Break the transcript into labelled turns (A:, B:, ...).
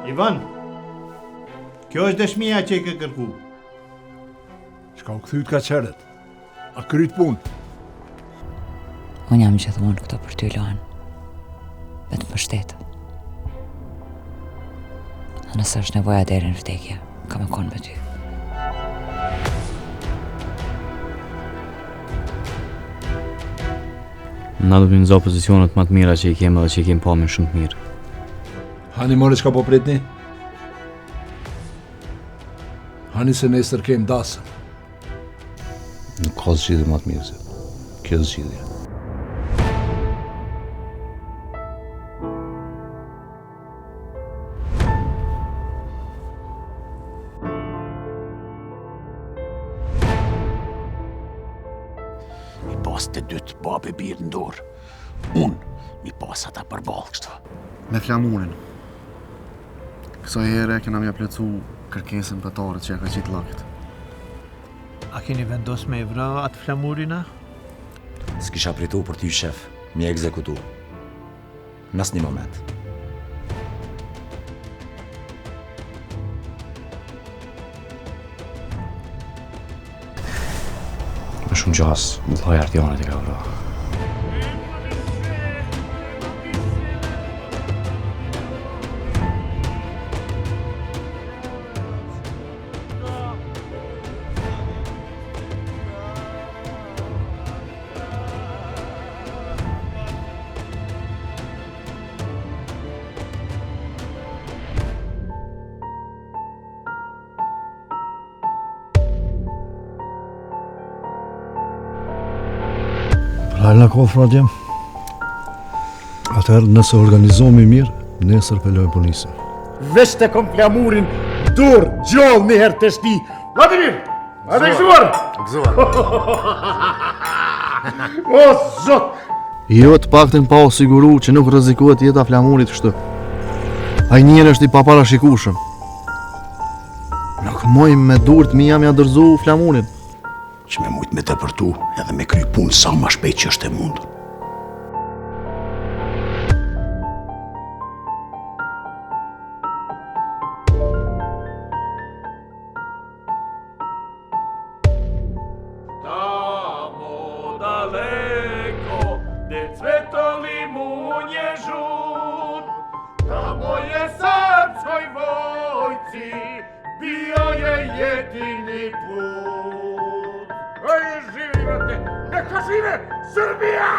A: Ivan, kjo është dëshmia që i ke kërku.
B: Shka u këthyt ka qeret. A kryt pun.
C: Unë jam gjithmonë këto për ty, Loan. Vetëm për shtetë. A nëse është nevoja deri në vdekje, kam e konë me ty.
D: Na do të vinë pozicionet më të mira që i kemë dhe që i kemë pamin shumë të mirë.
B: Hani more qka po pritni? Hani se nesër kemë dasëm.
E: Nuk ka zgjidhje më të mirë se kjo zgjidhje.
F: Mi pas të dytë babi birë në dorë. Unë mi pas ata përballë kështu.
G: Me flamurin. Kësaj here kena mja plëcu kërkesën pëtare që ja ka qitë lakët.
H: A keni vendos me vra atë flamurina?
I: S'kisha pritu për ty, shef, mi ekzekutu. Në asnjë moment. Më shumë gjas, më thaj Artionet i ka vra.
B: Lajna kofra djem. Atëherë nëse organizohemi mirë, nesër peloj polisin.
F: Veç të kom flamurin dur gjallë një herë të shti. Vladimir! A të gëzuar?
G: Gëzuar.
F: O, zot!
J: Jo të paktën pa o siguru që nuk rrezikohet jeta flamurit kështu. Ai njeri është i paparashikueshëm. Nuk moj me durt mi jam ja dërzu flamurin.
F: Që me mujt me të përtu edhe me kry punë sa ma shpejt që është e mundur.
K: Tamo daleko, gdje cvetovi munje žut, tamo je srpskoj vojci bio je jedini put. Ajde, živi, brate! Neka žive Srbija!